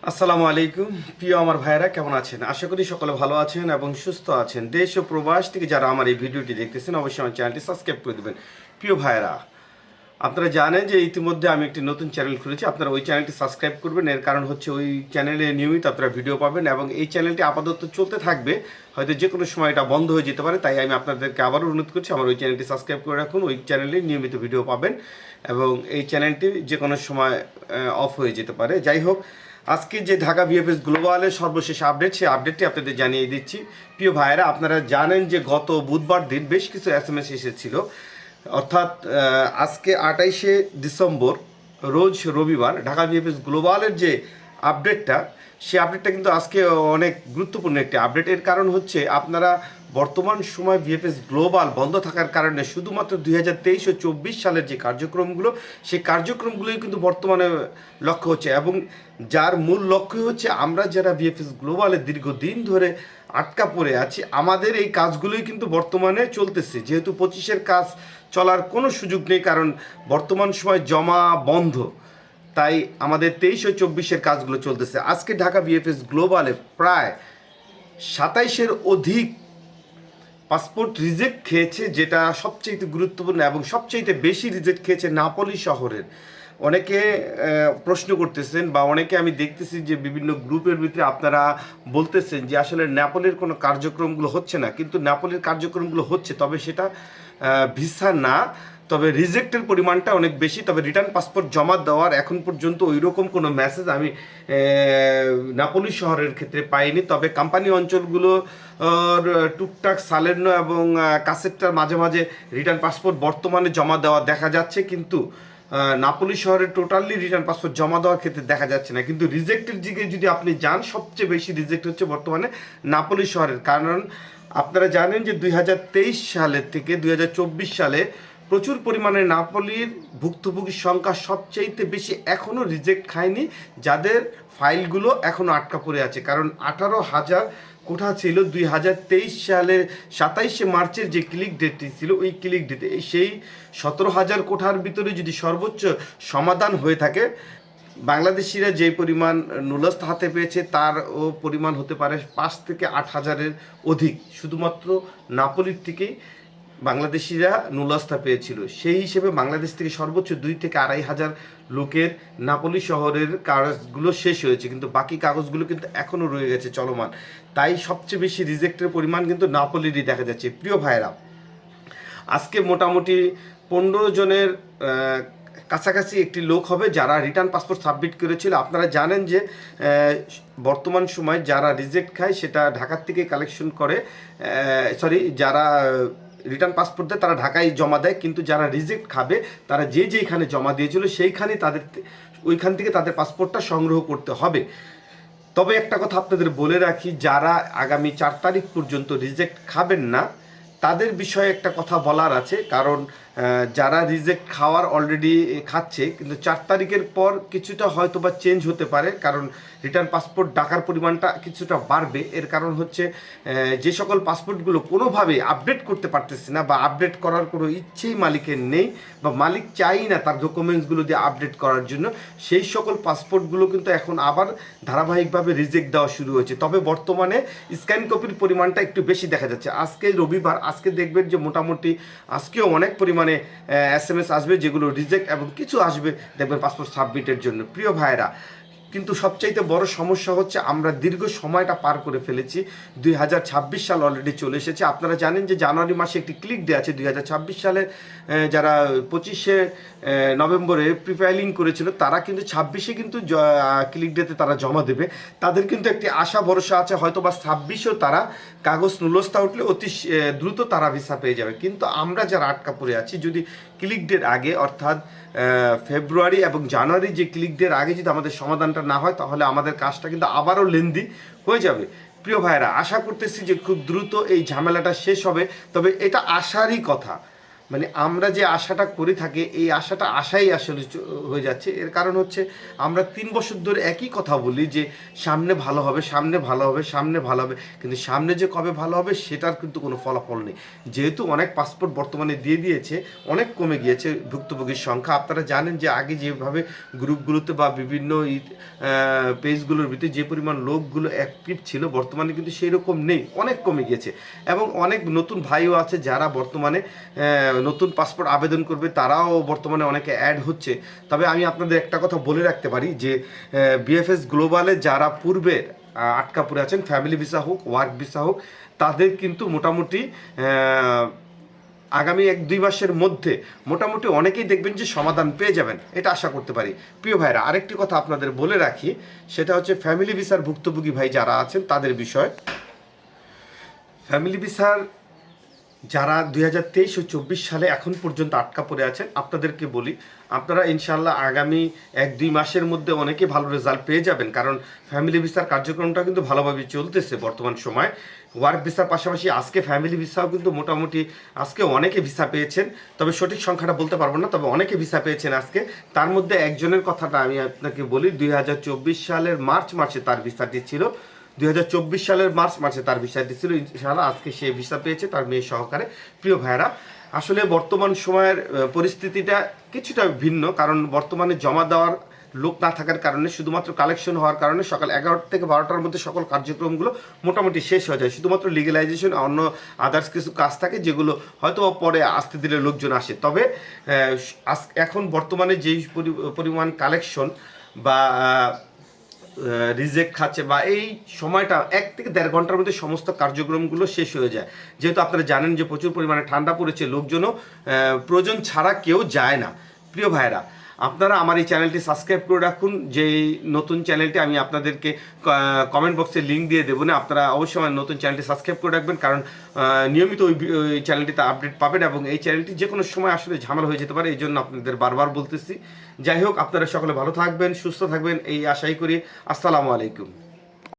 আসসালামু আলাইকুম। প্রিয় আমার ভাইয়েরা, কেমন আছেন? আশা করি সকলে ভালো আছেন এবং সুস্থ আছেন। দেশ ও প্রবাস থেকে যারা আমার এই ভিডিওটি দেখতেছেন অবশ্যই আমার চ্যানেলটি সাবস্ক্রাইব করে দেবেন। প্রিয় ভাইয়েরা, আপনারা জানেন যে ইতিমধ্যে আমি একটি নতুন চ্যানেল খুলেছি। আপনারা ওই চ্যানেলটি সাবস্ক্রাইব করবেন। এর কারণ হচ্ছে ওই চ্যানেলে নিয়মিত আপনারা ভিডিও পাবেন এবং এই চ্যানেলটি আপাতত চলতে থাকবে। হয়তো যে কোনো সময় এটা বন্ধ হয়ে যেতে পারে, তাই আমি আপনাদেরকে আবারও অনুরোধ করছি আমার ওই চ্যানেলটি সাবস্ক্রাইব করে রাখুন। ওই চ্যানেলে নিয়মিত ভিডিও পাবেন এবং এই চ্যানেলটি যে কোনো সময় অফ হয়ে যেতে পারে। যাই হোক, আজকে যে ঢাকা ভিএফএস গ্লোবালের সর্বশেষ আপডেট, সেই আপডেটটি আপনাদের জানিয়ে দিচ্ছি। প্রিয় ভাইয়েরা, আপনারা জানেন যে গত বুধবার দিন বেশ কিছু এসএমএস এসেছিল, অর্থাৎ আজকে 28শে ডিসেম্বর, রোজ রবিবার, ঢাকা ভিএফএস গ্লোবালের যে আপডেটটা, সেই আপডেটটা কিন্তু আজকে অনেক গুরুত্বপূর্ণ একটি আপডেট। এর কারণ হচ্ছে আপনারা বর্তমান সময় ভিএফএস গ্লোবাল বন্ধ থাকার কারণে শুধুমাত্র 2023 ও 24 সালের যে কার্যক্রমগুলো, সেই কার্যক্রমগুলোই কিন্তু বর্তমানে লক্ষ্য হচ্ছে এবং যার মূল লক্ষ্য হচ্ছে আমরা যারা ভিএফএস গ্লোবালে দীর্ঘদিন ধরে আটকা পড়ে আছি, আমাদের এই কাজগুলোই কিন্তু বর্তমানে চলতেছে। যেহেতু 25-এর কাজ চলার কোনো সুযোগ নেই, কারণ বর্তমান সময় জমা বন্ধ, তাই আমাদের 23 ও 24-এর কাজগুলো চলতেছে। আজকে ঢাকা ভিএফএস গ্লোবালে প্রায় 27-এর অধিক পাসপোর্ট রিজেক্ট খেয়েছে, যেটা সবচেয়ে গুরুত্বপূর্ণ এবং সবচেয়ে বেশি রিজেক্ট খেয়েছে নাপোলি শহরের। অনেকে প্রশ্ন করতেছেন বা অনেকে আমি দেখতেছি যে বিভিন্ন গ্রুপের ভিতরে আপনারা বলতেছেন যে আসলে নেপোলের কোনো কার্যক্রমগুলো হচ্ছে না, কিন্তু নেপোলের কার্যক্রমগুলো হচ্ছে, তবে সেটা ভিসা না, তবে রিজেক্টের পরিমাণটা অনেক বেশি। তবে রিটার্ন পাসপোর্ট জমা দেওয়ার এখন পর্যন্ত ওই রকম কোনো মেসেজ আমি নাপোলি শহরের ক্ষেত্রে পাইনি। তবে কোম্পানি অঞ্চলগুলো টুকটাক সালের্নো এবং কাসেটটার মাঝে মাঝে রিটার্ন পাসপোর্ট বর্তমানে জমা দেওয়া দেখা যাচ্ছে, কিন্তু নাপোলি শহরে টোটালি রিটার্ন পাসপোর্ট জমা দেওয়ার ক্ষেত্রে দেখা যাচ্ছে না। কিন্তু রিজেক্টের দিকে যদি আপনি যান, সবচেয়ে বেশি রিজেক্ট হচ্ছে বর্তমানে নাপোলি শহরের। কারণ আপনারা জানেন যে 2023 সালের থেকে 2024 সালে প্রচুর পরিমাণে নাপোলির ভুক্তভোগীর সংখ্যা সবচাইতে বেশি এখনও রিজেক্ট খায়নি, যাদের ফাইলগুলো এখনও আটকা পড়ে আছে। কারণ 18,000 কোঠা ছিল 2023 সালের 27শে মার্চের যে ক্লিক ডেটটি ছিল, ওই ক্লিক ডেটে সেই 17,000 কোঠার ভিতরে যদি সর্বোচ্চ সমাধান হয়ে থাকে, বাংলাদেশিরা যে পরিমাণ নুলস্থ হাতে পেয়েছে তার ও পরিমাণ হতে পারে 5 থেকে 8,000-এর অধিক। শুধুমাত্র নাপোলির থেকেই বাংলাদেশিরা নুলস্থা পেয়েছিল। সেই হিসেবে বাংলাদেশ থেকে সর্বোচ্চ 2 থেকে 2,500 লোকের নাপোলি শহরের কাগজগুলো শেষ হয়েছে, কিন্তু বাকি কাগজগুলো কিন্তু এখনও রয়ে গেছে চলমান। তাই সবচেয়ে বেশি রিজেক্টের পরিমাণ কিন্তু নাপোলিরই দেখা যাচ্ছে। প্রিয় ভাইরা, আজকে মোটামুটি 15 জনের কাছাকাছি একটি লোক হবে যারা রিটার্ন পাসপোর্ট সাবমিট করেছিল। আপনারা জানেন যে বর্তমান সময় যারা রিজেক্ট খায় সেটা ঢাকার থেকে কালেকশন করে, যারা রিটার্ন পাসপোর্ট দেয় তারা ঢাকায় জমা দেয়, কিন্তু যারা রিজেক্ট খাবে তারা যেখানে জমা দিয়েছিল সেইখানে ওইখান থেকে তাদের পাসপোর্টটা সংগ্রহ করতে হবে। তবে একটা কথা আপনাদের বলে রাখি, যারা আগামী 4 তারিখ পর্যন্ত রিজেক্ট খাবেন না, তাদের বিষয়ে একটা কথা বলার আছে। কারণ যারা রিজেক্ট খাওয়ার অলরেডি খাচ্ছে, কিন্তু 4 তারিখের পর কিছুটা হয়তো বা চেঞ্জ হতে পারে, কারণ রিটার্ন পাসপোর্ট ডাকার পরিমাণটা কিছুটা বাড়বে। এর কারণ হচ্ছে যে সকল পাসপোর্টগুলো কোনোভাবেই আপডেট করতে পারতেছে না বা আপডেট করার কোনো ইচ্ছেই মালিকের নেই বা মালিক চাই না তার ডকুমেন্টসগুলো দিয়ে আপডেট করার জন্য, সেই সকল পাসপোর্টগুলো কিন্তু এখন আবার ধারাবাহিকভাবে রিজেক্ট দেওয়া শুরু হয়েছে। তবে বর্তমানে স্ক্যান কপির পরিমাণটা একটু বেশি দেখা যাচ্ছে। আজকে রবিবার, আজকে দেখবেন যে মোটামুটি আজকেও অনেক পরিমাণে এসএমএস আসবে যেগুলো রিজেক্ট, এবং কিছু আসবে দেখবেন পাসপোর্ট সাবমিটের জন্য। প্রিয় ভাইরা, কিন্তু সবচাইতে বড় সমস্যা হচ্ছে আমরা দীর্ঘ সময়টা পার করে ফেলেছি। 2026 সাল অলরেডি চলে এসেছে। আপনারা জানেন যে জানুয়ারি মাসে একটি ক্লিক ডে আছে। 2026 সালে যারা 25শে নভেম্বরে প্রিফাইলিং করেছিল, তারা কিন্তু 26শে কিন্তু ক্লিক ডেতে তারা জমা দেবে। তাদের কিন্তু একটি আশা ভরসা আছে, হয়তো বা 26শেও তারা কাগজ নুলস্থা উঠলে অতি দ্রুত তারা ভিসা পেয়ে যাবে। কিন্তু আমরা যারা আটকা পড়ে আছি, যদি ক্লিক ডের আগে অর্থাৎ ফেব্রুয়ারি এবং জানুয়ারি যে ক্লিক ডের আগে যদি আমাদের সমাধানটা না হয়, তাহলে আমাদের কাজটা কিন্তু আবারও লেন্দি হয়ে যাবে। প্রিয় ভাইরা, আশা করতেছি যে খুব দ্রুত এই ঝামেলাটা শেষ হবে। তবে এটা আশারই কথা, মানে আমরা যে আশাটা করে থাকি এই আশাটা আশাই আসলে হয়ে যাচ্ছে। এর কারণ হচ্ছে আমরা 3 বছর ধরে একই কথা বলি যে সামনে ভালো হবে, সামনে ভালো হবে, সামনে ভালো হবে, কিন্তু সামনে যে কবে ভালো হবে সেটার কিন্তু কোনো ফলাফল নেই। যেহেতু অনেক পাসপোর্ট বর্তমানে দিয়ে দিয়েছে, অনেক কমে গিয়েছে ভুক্তভোগীর সংখ্যা। আপনারা জানেন যে আগে যেভাবে গ্রুপগুলোতে বা বিভিন্ন পেজগুলোর ভিতরে যে পরিমাণ লোকগুলো অ্যাক্টিভ ছিল, বর্তমানে কিন্তু সেই রকম নেই, অনেক কমে গিয়েছে। এবং অনেক নতুন ভাইও আছে যারা বর্তমানে নতুন পাসপোর্ট আবেদন করবে, তারাও বর্তমানে অনেকে অ্যাড হচ্ছে। তবে আমি আপনাদের একটা কথা বলে রাখতে পারি যে বিএফএস গ্লোবালে যারা পূর্বের আটকা পড়ে আছেন, ফ্যামিলি ভিসা হোক, ওয়ার্ক ভিসা হোক, তাদের কিন্তু মোটামুটি আগামী 1-2 মাসের মধ্যে মোটামুটি অনেকেই দেখবেন যে সমাধান পেয়ে যাবেন, এটা আশা করতে পারি। প্রিয় ভাইরা, আরেকটি কথা আপনাদের বলে রাখি, সেটা হচ্ছে ফ্যামিলি ভিসার ভুক্তভোগী ভাই যারা আছেন তাদের বিষয়। ফ্যামিলি ভিসার যারা 2023 ও 24 সালে এখন পর্যন্ত আটকা পড়ে আছেন, আপনাদেরকে বলি আপনারা ইনশাল্লাহ আগামী 1-2 মাসের মধ্যে অনেকে ভালো রেজাল্ট পেয়ে যাবেন। কারণ ফ্যামিলি ভিসার কার্যক্রমটা কিন্তু ভালোভাবে চলতেছে বর্তমান সময়। ওয়ার্ক ভিসার পাশাপাশি আজকে ফ্যামিলি ভিসাও কিন্তু মোটামুটি আজকে অনেকে ভিসা পেয়েছেন, তবে সঠিক সংখ্যাটা বলতে পারবো না, তবে অনেকে ভিসা পেয়েছেন আজকে। তার মধ্যে একজনের কথাটা আমি আপনাকে বলি, 2024 সালের মার্চ মাসে তার ভিসাটি ছিল, 2024 সালের মার্চ মাসে তার ভিসাটি ছিল। ইনশাআল্লাহ আজকে সে ভিসা পেয়েছে তার মেয়ে সহকারে। প্রিয় ভাইরা, আসলে বর্তমান সময়ের পরিস্থিতিটা কিছুটা ভিন্ন, কারণ বর্তমানে জমা দেওয়ার লোক না থাকার কারণে, শুধুমাত্র কালেকশন হওয়ার কারণে সকাল 11 থেকে 12টার মধ্যে সকল কার্যক্রমগুলো মোটামুটি শেষ হয়ে যায়। শুধুমাত্র লিগ্যালাইজেশন, অন্য আদার্স কিছু কাজ থাকে যেগুলো হয়তো পরে আসতে দিলে লোকজন আসে। তবে এখন বর্তমানে যেই পরিমাণ কালেকশন বা রিজেক্ট খাচ্ছে বা এই সময়টা 1 থেকে 1.5 ঘন্টার মধ্যে সমস্ত কার্যক্রমগুলো শেষ হয়ে যায়। যেহেতু আপনারা জানেন যে প্রচুর পরিমাণে ঠান্ডা পড়েছে, লোকজনও প্রয়োজন ছাড়া কেউ যায় না। প্রিয় ভাইরা, আপনারা আমার এই চ্যানেলটি সাবস্ক্রাইব করে রাখুন। যে নতুন চ্যানেলটি আমি আপনাদেরকে কমেন্ট বক্সে লিঙ্ক দিয়ে দেবো না, আপনারা অবশ্যই আমার নতুন চ্যানেলটি সাবস্ক্রাইব করে রাখবেন, কারণ নিয়মিত ওই চ্যানেলটিতে আপডেট পাবেন। এবং এই চ্যানেলটি যে কোনো সময় আসলে ঝামেলা হয়ে যেতে পারে, এই জন্য আপনাদের বারবার বলতেছি। যাই হোক, আপনারা সকলে ভালো থাকবেন, সুস্থ থাকবেন এই আশাই করি। আসসালামু আলাইকুম।